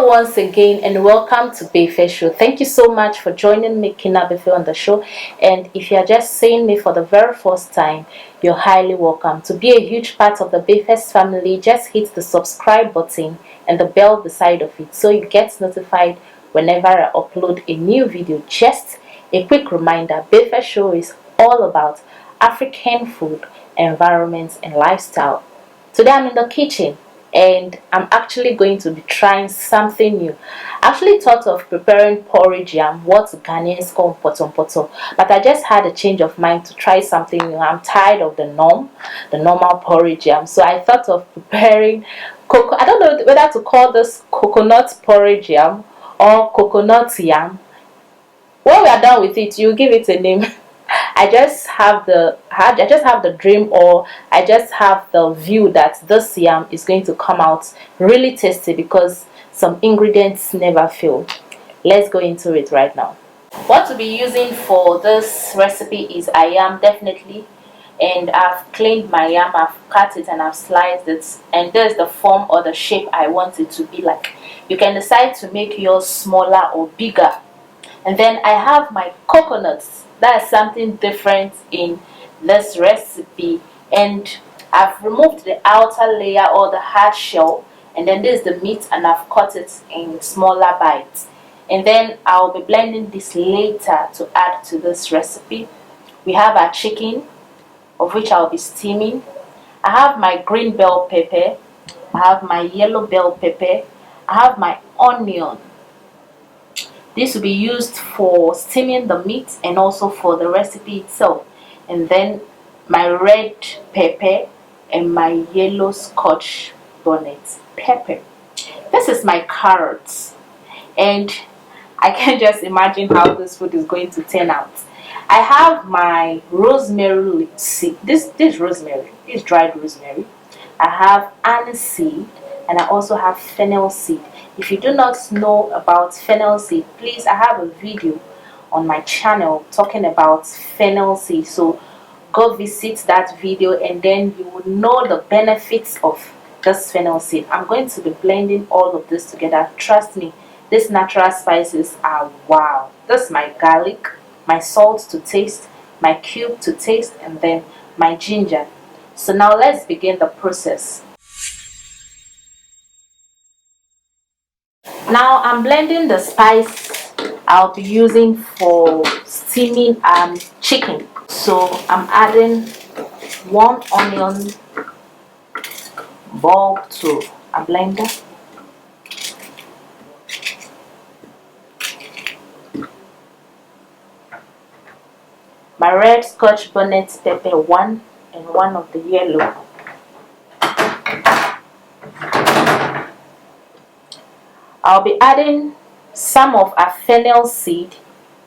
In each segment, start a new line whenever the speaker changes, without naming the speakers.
Hello once again and welcome to Befe Show. Thank you so much for joining me, Kina Befe, on the show. And if you are just seeing me for the very first time, you're highly welcome. To be a huge part of the Befe's family, just hit the subscribe button and the bell beside of it so you get notified whenever I upload a new video. Just a quick reminder, Befe Show is all about African food, environment and lifestyle. Today I'm in the kitchen and I'm actually going to be trying something new. I actually thought of preparing porridge yam, what Ghanaians call potom poto, but I just had a change of mind to try something new. I'm tired of the normal porridge yam, so I thought of preparing I don't know whether to call this coconut porridge yam or coconut yam. When we are done with it, you give it a name. I just have the dream, or I just have the view that this yam is going to come out really tasty because some ingredients never fail. Let's go into it right now. What to be using for this recipe is a yam, definitely, and I've cleaned my yam, I've cut it and I've sliced it, and there's the form or the shape I want it to be like. You can decide to make yours smaller or bigger. And then I have my coconuts. That's something different in this recipe, and I've removed the outer layer or the hard shell, and then this is the meat and I've cut it in smaller bites. And then I'll be blending this later to add to this recipe. We have our chicken, of which I'll be steaming. I have my green bell pepper, I have my yellow bell pepper, I have my onion. This will be used for steaming the meat and also for the recipe itself. And then my red pepper and my yellow scotch bonnet pepper. This is my carrots. And I can just imagine how this food is going to turn out. I have my rosemary seed. This rosemary, this dried rosemary. I have anise seed and I also have fennel seed. If you do not know about fennel seed, please, I have a video on my channel talking about fennel seed, so go visit that video and then you will know the benefits of this fennel seed. I'm going to be blending all of this together. Trust me, these natural spices are wow. This is my garlic, my salt to taste, my cube to taste, and then my ginger. So now let's begin the process. Now I'm blending the spice I'll be using for steaming chicken. So I'm adding 1 onion bulb to a blender. My red scotch bonnet pepper 1 and 1 of the yellow. I'll be adding some of our fennel seed,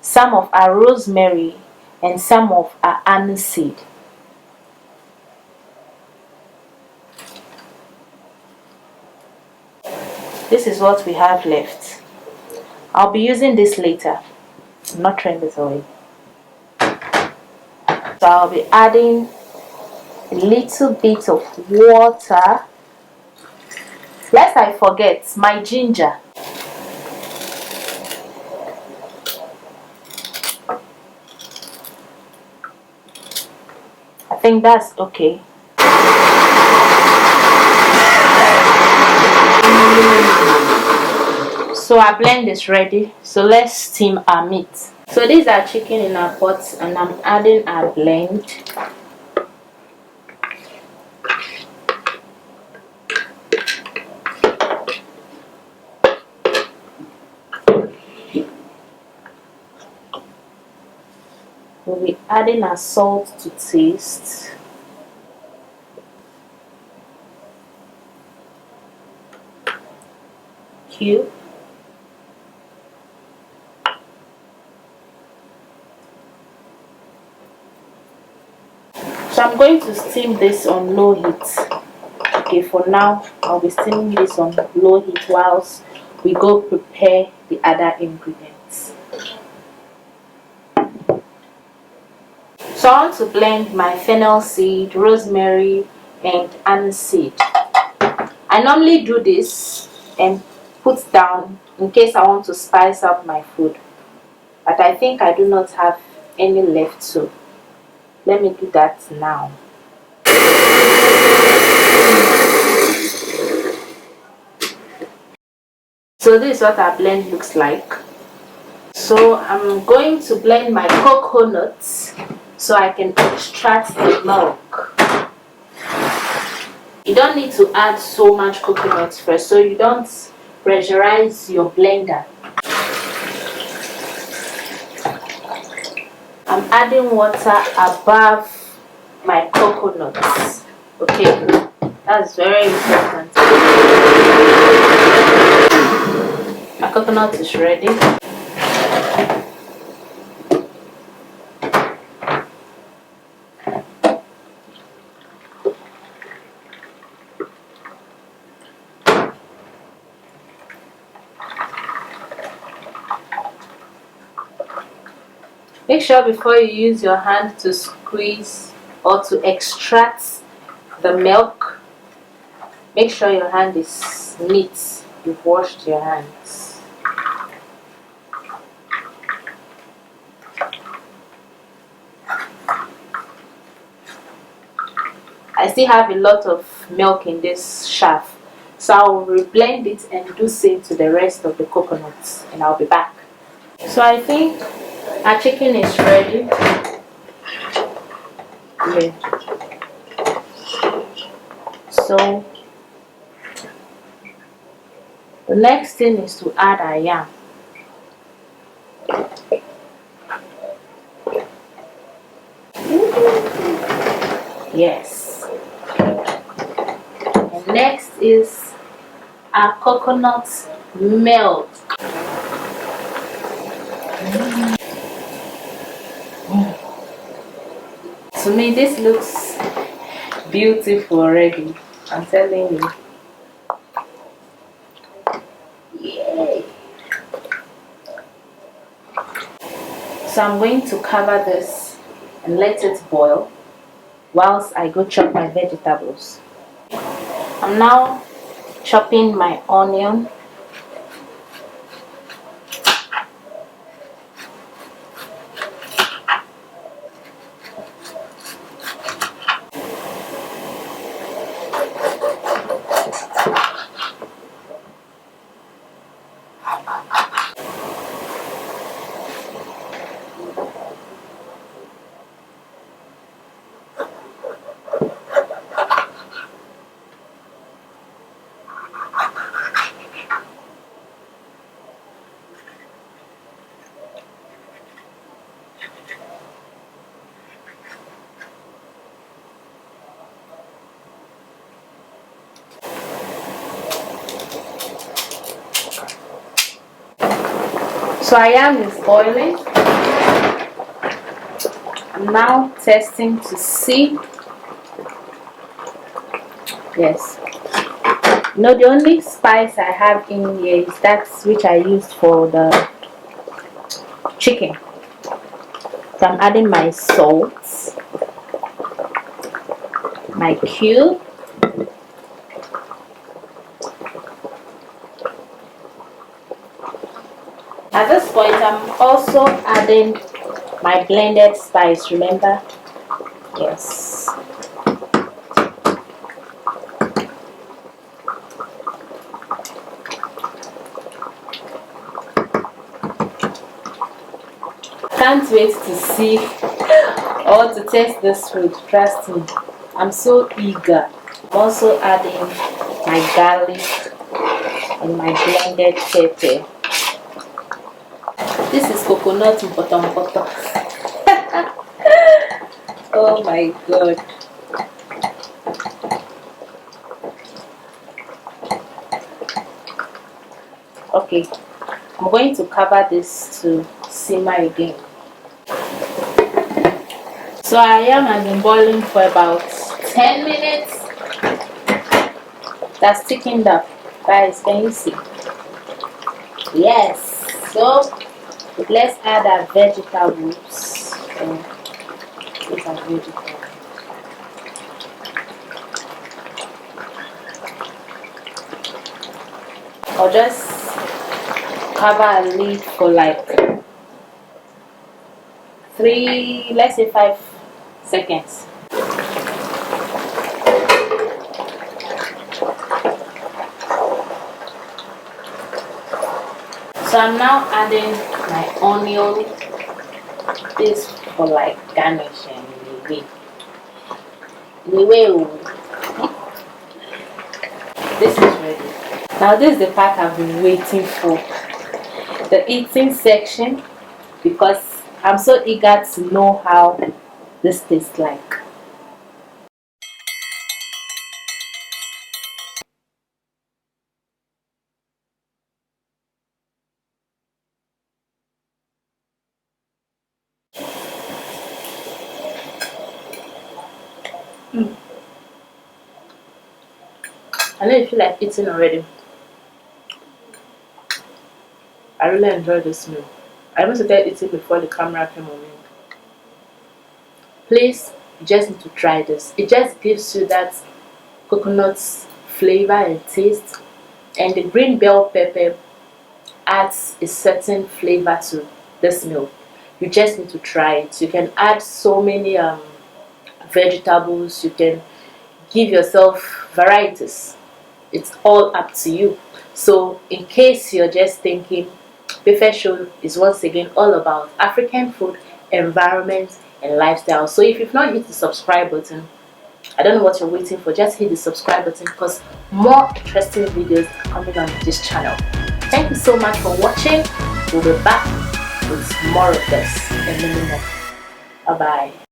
some of our rosemary, and some of our anise seed. This is what we have left. I'll be using this later. I'm not throwing this away. So I'll be adding a little bit of water. Lest I forget, my ginger. I think that's okay. So our blend is ready. So let's steam our meat. So these are chicken in our pot and I'm adding our blend. We'll be adding our salt to taste. Cube. So I'm going to steam this on low heat. Okay, for now I'll be steaming this on low heat whilst we go prepare the other ingredients. So I want to blend my fennel seed, rosemary and anise seed. I normally do this and put down in case I want to spice up my food. But I think I do not have any left, so let me do that now. So this is what our blend looks like. So I'm going to blend my coconuts so I can extract the milk. You don't need to add so much coconuts first, so you don't pressurize your blender. I'm adding water above my coconuts. Okay, that's very important. My coconut is ready. Make sure before you use your hand to squeeze or to extract the milk, make sure your hand is neat. You've washed your hands. I still have a lot of milk in this shaft, so I'll reblend it and do same to the rest of the coconuts, and I'll be back. So I think our chicken is ready. Yeah. So the next thing is to add our yam. Yes. And next is our coconut milk. To me, this looks beautiful already. I'm telling you. Yay! So I'm going to cover this and let it boil whilst I go chop my vegetables. I'm now chopping my onion. So our yam is boiling. I'm now testing to see. Yes. No, the only spice I have in here is that which I used for the chicken. So I'm adding my salt, my cube, at this point I'm also adding my blended spice, remember? Yes. Can't wait to see or to taste this food, trust me. I'm so eager. I'm also adding my garlic and my blended pepper. This is coconut mpoto. Oh my god. Okay, I'm going to cover this to simmer again. So our yam has been boiling for about 10 minutes. That's thickened up. Guys, can you see? Yes. So let's add our vegetables. These are vegetables. or just cover a lid for like 3, let's say 5 seconds. So I'm now adding my onion, this for like garnishing. This is ready. Now this is the part I've been waiting for, the eating section, because I'm so eager to know how this tastes like. I know you feel like eating already. I really enjoy this meal. I even started eating before the camera came on. Please, you just need to try this. It just gives you that coconut flavor and taste, and the green bell pepper adds a certain flavor to this meal. You just need to try it. You can add so many vegetables. You can give yourself varieties. It's all up to you. So in case you're just thinking, Befe Show is once again all about African food, environment, and lifestyle. So if you've not hit the subscribe button, I don't know what you're waiting for. Just hit the subscribe button, because more interesting videos are coming on this channel. Thank you so much for watching. We'll be back with more of this in a minute. Bye bye.